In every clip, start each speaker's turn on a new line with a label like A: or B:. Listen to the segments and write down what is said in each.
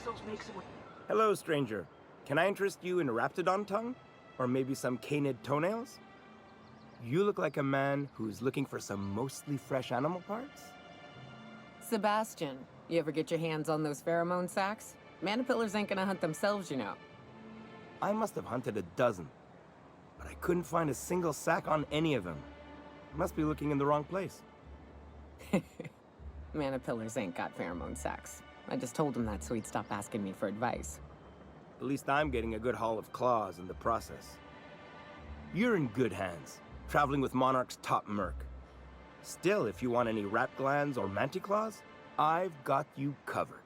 A: measles makes it...
B: Hello, stranger. Can I interest you in Raptidon tongue? Or maybe some canid toenails? You look like a man who's looking for some mostly fresh animal parts?
C: Sebastian, you ever get your hands on those pheromone sacs? Manipillars ain't gonna hunt themselves, you know.
B: I must have hunted a dozen, but I couldn't find a single sack on any of them. Must be looking in the wrong place.
C: Manipillars ain't got pheromone sacs. I just told him that so he'd stop asking me for advice.
B: At least I'm getting a good haul of claws in the process. You're in good hands, traveling with Monarch's top merc. Still, if you want any rat glands or manticlaws, I've got you covered.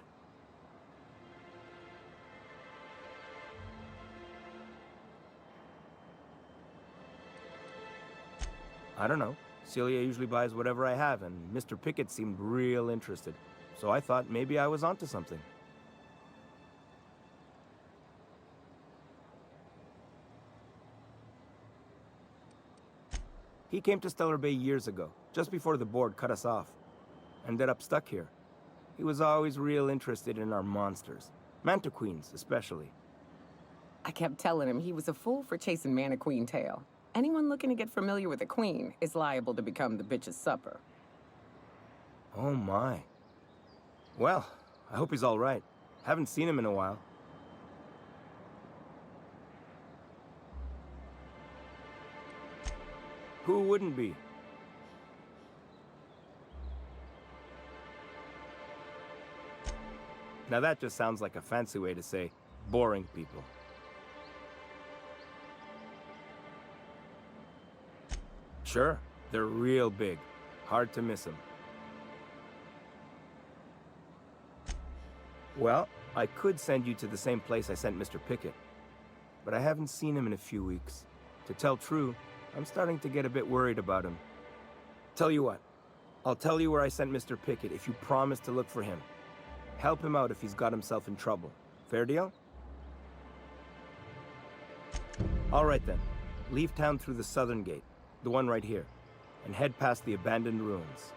B: I don't know. Celia usually buys whatever I have, and Mr. Picket seemed real interested. So I thought maybe I was onto something. He came to Stellar Bay years ago, just before the board cut us off. Ended up stuck here. He was always real interested in our monsters. Mantiqueens, especially.
C: I kept telling him he was a fool for chasing Mantiqueen tail. Anyone looking to get familiar with a queen is liable to become the bitch's supper.
B: Oh my. Well, I hope he's all right. Haven't seen him in a while. Who wouldn't be? Now that just sounds like a fancy way to say boring people. Sure, they're real big. Hard to miss them. Well, I could send you to the same place I sent Mr. Picket. But I haven't seen him in a few weeks. To tell true, I'm starting to get a bit worried about him. Tell you what, I'll tell you where I sent Mr. Picket if you promise to look for him. Help him out if he's got himself in trouble. Fair deal? All right then. Leave town through the southern gate, the one right here, and head past the abandoned ruins.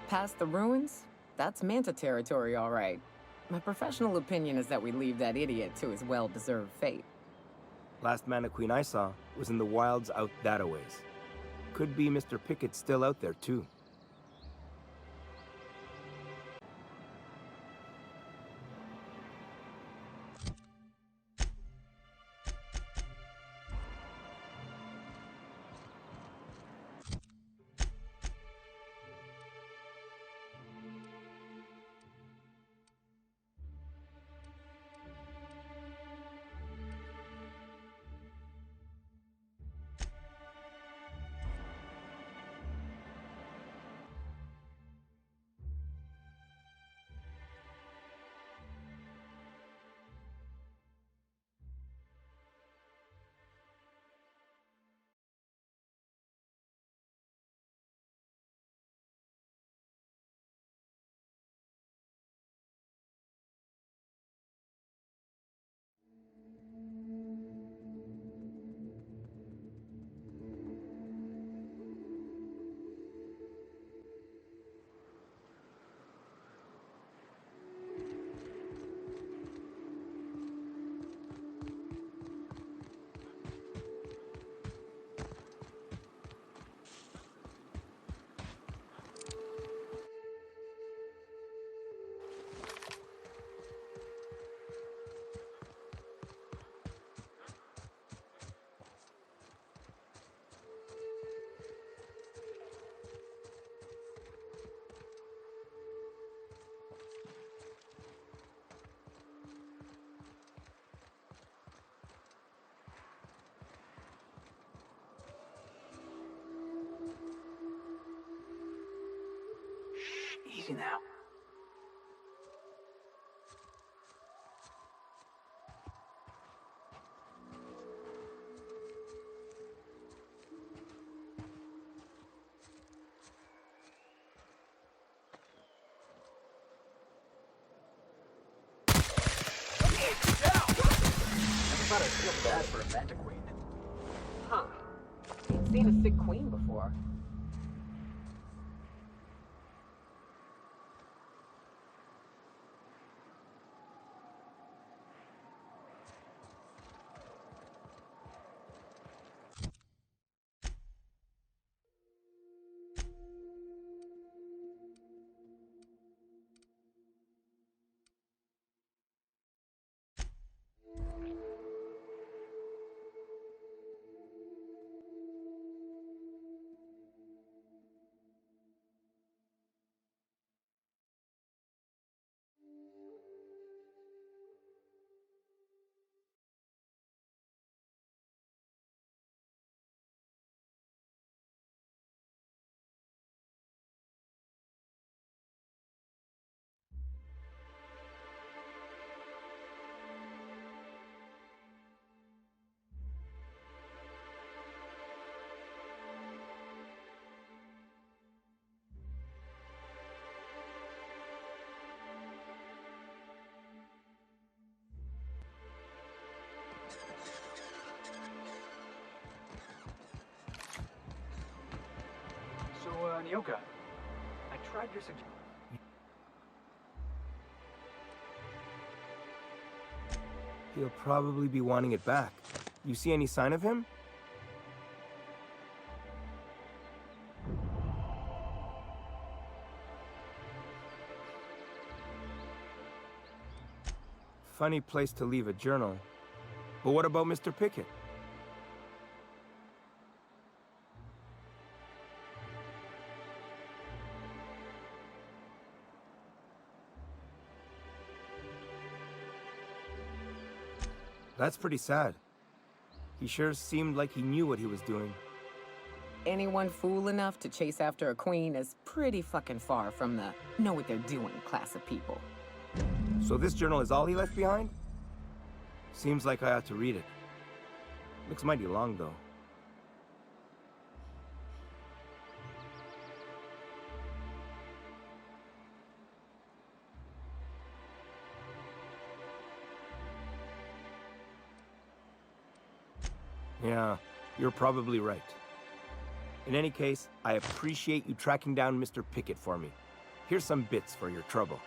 C: Past the ruins? That's Manta territory, all right. My professional opinion is that we leave that idiot to his well-deserved fate.
B: Last Mantiqueen I saw was in the wilds out that-a-ways. Could be Mr. Pickett still out there, too.
A: Easy now. Never thought I'd feel bad for a Mantiqueen.
C: Huh. Ain't seen a sick queen before.
A: yoga. I tried your suggestion.
B: He'll probably be wanting it back. You see any sign of him? Funny place to leave a journal. But what about Mr. Picket? That's pretty sad. He sure seemed like he knew what he was doing.
C: Anyone fool enough to chase after a queen is pretty fucking far from the know what they're doing class of people.
B: So this journal is all he left behind? Seems like I ought to read it. Looks mighty long, though. Yeah, you're probably right. In any case, I appreciate you tracking down Mr. Picket for me. Here's some bits for your trouble.